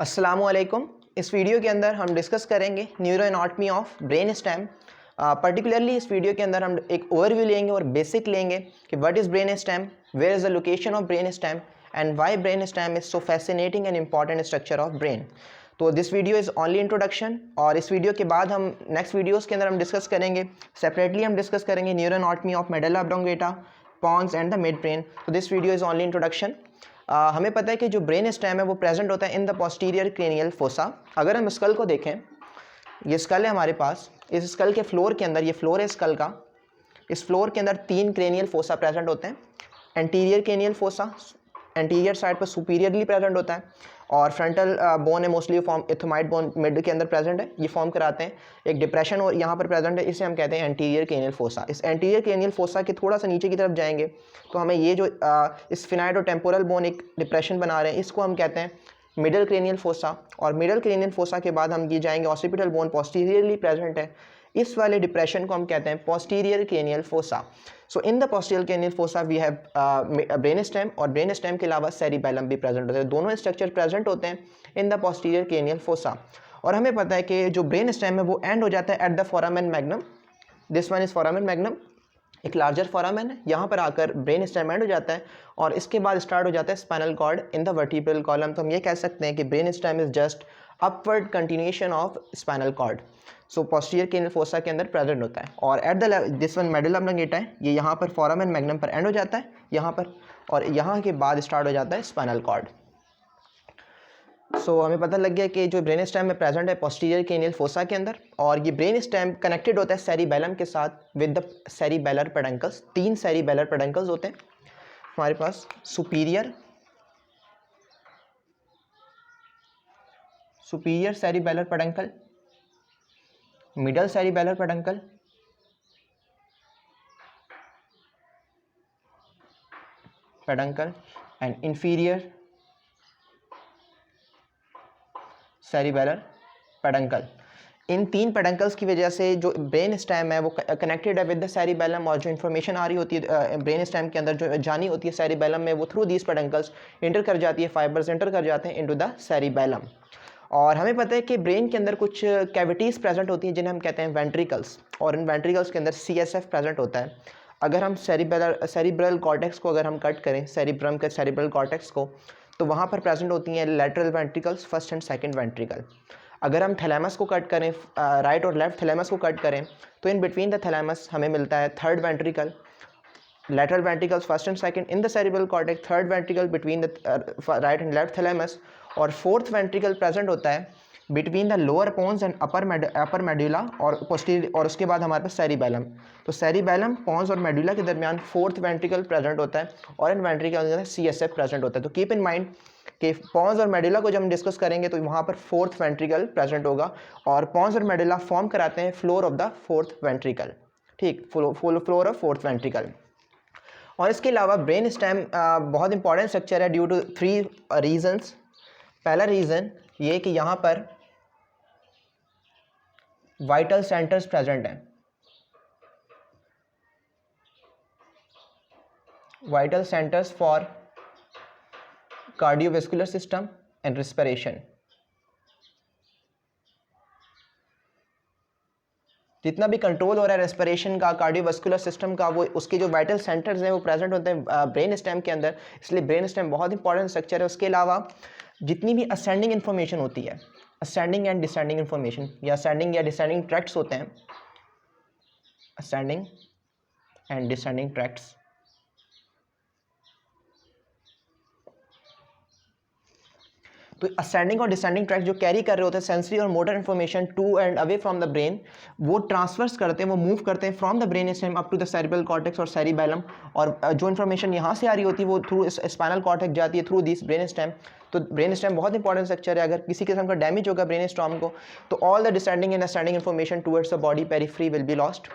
अस्सलामुअलैकुम। इस वीडियो के अंदर हम डिस्कस करेंगे neuro anatomy of brain stem. Particularly इस वीडियो के अंदर हम एक ओवरव्यू लेंगे और बेसिक लेंगे कि what is brain stem, where is the location of brain stem and why brain stem is so fascinating and important structure of brain. तो this video is only introduction, और इस वीडियो के बाद हम नेक्स्ट वीडियोज़ के अंदर हम discuss करेंगे सेपरेटली, हम डिस्कस करेंगे neuro anatomy of medulla oblongata, pons and the mid brain. तो this video is only introduction. हमें पता है कि जो ब्रेन स्टेम है वो प्रेजेंट होता है इन द पोस्टीरियर क्रेनियल फोसा। अगर हम स्कल को देखें, ये स्कल है हमारे पास, इस स्कल के फ्लोर के अंदर, ये फ्लोर है स्कल का, इस फ्लोर के अंदर 3 क्रेनियल फोसा प्रेजेंट होते हैं। Anterior cranial fossa anterior side पर सुपीरियरली प्रेजेंट होता है, और फ्रंटल बोन है मोस्टली फॉर्म इथोमाइड बोन मिड के अंदर प्रेजेंट है, ये फॉर्म कराते हैं एक डिप्रेशन, और यहाँ पर प्रेजेंट है, इसे हम कहते हैं एंटीरियर क्रेनियल फोसा। इस एंटीरियर क्रेनियल फोसा के थोड़ा सा नीचे की तरफ जाएंगे तो हमें ये जो इस फिनाइड और टेम्पोरल बोन एक डिप्रेशन बना रहे हैं, इसको हम कहते हैं मिडल क्रेनियल फोसा। और मिडल क्रेनियल फोसा के बाद हम ये जाएंगे ऑसिपिटल बोन पोस्टीरियरली प्रेजेंट है, इस वाले डिप्रेशन को हम कहते हैं posterior cranial fossa. So in the posterior cranial fossa we have brain stem, और ब्रेन स्टेम के अलावा सेरिबेलम भी प्रेजेंट होते हैं। दोनों स्ट्रक्चर प्रेजेंट होते हैं इन द पोस्टीरियर क्रेनियल फोसा। और हमें पता है कि जो ब्रेन स्टेम है वो एंड हो जाता है at the foramen magnum. This one is foramen magnum, एक लार्जर फोरामेन है, यहाँ पर आकर ब्रेन स्टेम एंड हो जाता है, और इसके बाद स्टार्ट हो जाता है spinal cord in the vertebral column. तो हम ये कह सकते हैं कि brain stem is just upward continuation of spinal cord. So posterior cranial fossa के अंदर प्रेजेंट होता है, और at the this one medulla oblongata है, ये यहाँ पर फोरामेन मैग्नम पर एंड हो जाता है यहाँ पर, और यहाँ के बाद स्टार्ट हो जाता है स्पाइनल कॉर्ड। सो हमें पता लग गया कि जो ब्रेन स्टेम में प्रेजेंट है पोस्टीरियर क्रेनियल फोसा के अंदर, और ये ब्रेन स्टेम कनेक्टेड होता है सेरिबेलम के साथ with the cerebellar peduncles. 3 cerebellar peduncles होते हैं हमारे पास, superior cerebellar peduncle, middle cerebellar peduncle, and inferior cerebellar peduncle. इन 3 पेडंकल्स की वजह से जो ब्रेन स्टेम है वो कनेक्टेड है विद द सेरिबेलम, और जो इन्फॉर्मेशन आ रही होती है ब्रेन स्टेम के अंदर जो जानी होती है सेरिबेलम में, वो थ्रू दीज पेडंकल्स इंटर कर जाती है, फाइबर्स इंटर कर जाते हैं इनटू द सेरिबेलम। और हमें पता है कि ब्रेन के अंदर कुछ कैविटीज़ प्रेजेंट होती हैं जिन्हें हम कहते हैं वेंट्रिकल्स, और इन वेंट्रिकल्स के अंदर CSF प्रेजेंट होता है। अगर हम सेरिब्रल कॉर्टेक्स को अगर हम कट करें, सेरिब्रम के सेरिब्रल कॉर्टेक्स को, तो वहाँ पर प्रेजेंट होती हैं lateral ventricles, first and second ventricle. अगर हम थैलेमस को कट करें, राइट और लेफ्ट थैलेमस को कट करें, तो इन बिटवीन द थैलेमस हमें मिलता है third ventricle, lateral ventricles first and second in the cerebral cortex, third ventricle between the right and left thalamus, और fourth ventricle present होता है between the lower pons and upper medulla और posterior, और उसके बाद हमारे पास cerebellum। तो cerebellum, pons और medulla के दरमियान fourth ventricle present होता है, और इन ventricle के अंदर CSF present होता है। तो keep in mind कि pons और medulla को जब हम डिस्कस करेंगे तो वहाँ पर fourth ventricle present होगा, और pons और medulla फॉर्म कराते हैं floor of the fourth ventricle, ठीक, floor of fourth ventricle। और इसके अलावा ब्रेन स्टेम बहुत इंपॉर्टेंट स्ट्रक्चर है ड्यू टू 3 रीजंस। पहला रीज़न ये कि यहाँ पर वाइटल सेंटर्स प्रेजेंट हैं, vital centres for cardiovascular system and respiration. जितना भी कंट्रोल हो रहा है रेस्पिरेशन का, कार्डियोवैस्कुलर सिस्टम का, वो उसके जो वाइटल सेंटर्स हैं वो प्रेजेंट होते हैं ब्रेन स्टेम के अंदर, इसलिए ब्रेन स्टेम बहुत इंपॉर्टेंट स्ट्रक्चर है। उसके अलावा जितनी भी असेंडिंग इन्फॉर्मेशन होती है, असेंडिंग एंड डिसेंडिंग इन्फॉर्मेशन, या असेंडिंग या डिसेंडिंग ट्रैक्ट्स होते हैं, असेंडिंग एंड डिसेंडिंग ट्रैक्ट्स, तो असेंडिंग और डिसेंडिंग ट्रैक्ट जो कैरी कर रहे होते हैं सेंसरी और motor information to and away from the brain, वो ट्रांसफर्स करते हैं, वो मूव करते हैं from the brain stem up to the cerebral cortex और सेरिबेलम, और जो इन्फॉर्मेशन यहाँ से आ रही होती है वो थ्रू स्पाइनल कॉर्टेक्स जाती है थ्रू दिस ब्रेन स्टेम। तो ब्रेन स्टेम बहुत इंपॉर्टेंट स्ट्रक्चर है। अगर किसी किस्म का डैमेज होगा ब्रेन स्टेम को, तो all the descending and ascending information towards the body periphery will be lost.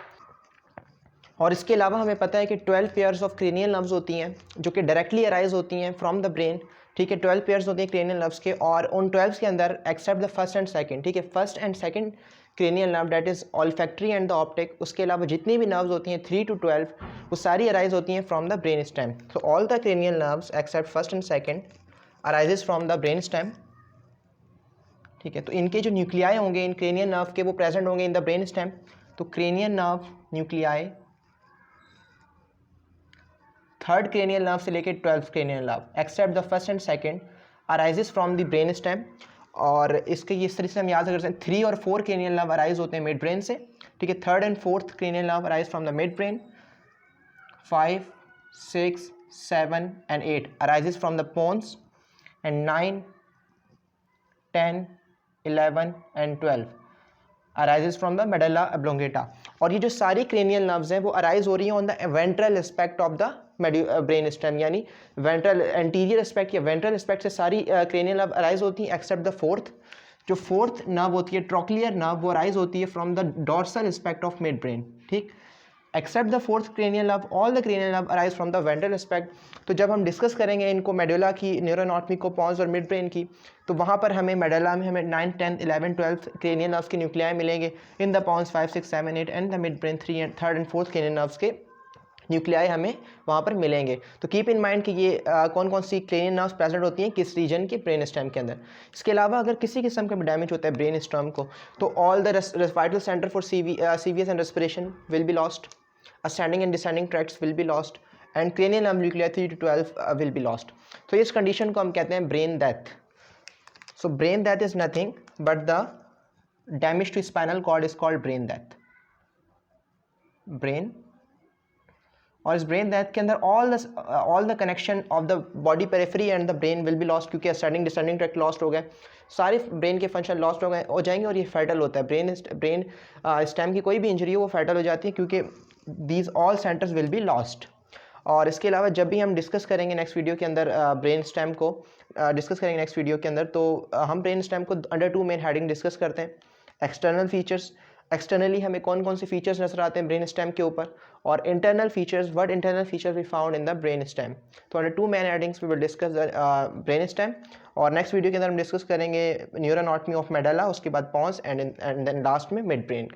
और इसके अलावा हमें पता है कि 12 पेयर्स ऑफ क्रेनियल नर्व्स होती हैं जो कि डायरेक्टली अराइज होती हैं फ्रॉम द ब्रेन, ठीक है। 12 पेयर्स होते हैं क्रेनियल नर्व्स के, और उन 12 के अंदर except the first and second, ठीक है, first and second cranial nerve that is olfactory and the optic, उसके अलावा जितनी भी नर्व्स होती हैं 3 to 12 वो सारी अराइज होती हैं from the brain stem. So all the cranial nerves accept first and second arises from the brain stem, ठीक है, तो इनके जो न्यूक्लियाई होंगे इन क्रेनियल नर्व के वो प्रेजेंट होंगे इन द ब्रेन स्टेम। तो cranial nerve nuclei third cranial nerve से लेकर 12th cranial nerve except the first and second arises from the brain stem. और इसके इस तरीके से हम याद कर सकते हैं 3 और 4 क्रेनियल नर्व अराइज होते हैं मिड ब्रेन से। ठीक है, third and fourth cranial nerve arise from the mid brain. 5, 6, 7 and 8 arises from the pons, and 9, 10, 11 and 12 arises from the medulla oblongata। और ये जो सारी cranial nerves हैं वो arise हो रही हैं on the ventral aspect of the brain stem, यानी ventral anterior aspect या ventral aspect से सारी cranial nerve arise होती हैं except the fourth। जो फोर्थ नर्व होती है ट्रोक्लियर नर्व वो अराइज होती है from the dorsal aspect of mid brain. ठीक, except the fourth cranial nerve all the cranial nerve arise from the ventral aspect. तो जब हम डिस्कस करेंगे इनको मेडुला की न्यूरोएनाटॉमी को पॉन्स और मिड ब्रेन की, तो वहाँ पर हमें मेडुला में हमें 9, 10, 11, 12 क्रेनियल नर्व्स के न्यूक्लियाई मिलेंगे। In the pons 5, 6, 7, 8 and the mid brain 3, 3rd and 4th cranial nerves के न्यूक्लियाई हमें वहाँ पर मिलेंगे। तो कीप इन माइंड कि ये कौन कौन सी क्रेनियल नर्व्स प्रेजेंट होती हैं किस रीजन के ब्रेन स्टेम के अंदर। इसके अलावा अगर किसी किस्म का भी डैमेज होता है ब्रेन स्टेम को, तो all the vital centre for CVS and respiration will be lost, ascending and descending tracts will be lost, and cranial nerve nuclei 3 to 12 will be lost। तो इस कंडीशन को हम कहते हैं brain death. So brain death is nothing but the damage to spinal cord is called brain death. Brain, और इस brain death के अंदर all the connection of the body periphery and the brain will be lost, क्योंकि ascending descending tract lost हो गए, सारे brain के function lost हो जाएंगे और ये फैटल होता है। ब्रेन स्टेम की कोई भी इंजरी हो वो फैटल हो जाती है क्योंकि these all centres will be lost. और इसके अलावा जब भी हम डिस्कस करेंगे नेक्स्ट वीडियो के अंदर ब्रेन स्टेम को डिस्कस करेंगे नेक्स्ट वीडियो के अंदर, तो हम ब्रेन स्टेम को अंडर 2 मेन हेडिंग डिस्कस करते हैं। एक्सटर्नल फीचर्स, एक्सटर्नली हमें कौन कौन से फीचर्स नजर आते हैं ब्रेन स्टेम के ऊपर, और internal features, what internal features we found in the brain stem. तो under 2 main headings we will discuss brain stem, और नेक्स्ट वीडियो के अंदर हम डिस्कस करेंगे न्यूरोएनाटॉमी ऑफ मेडुला, उसके बाद पॉन्स एंड देन लास्ट में मिड ब्रेन।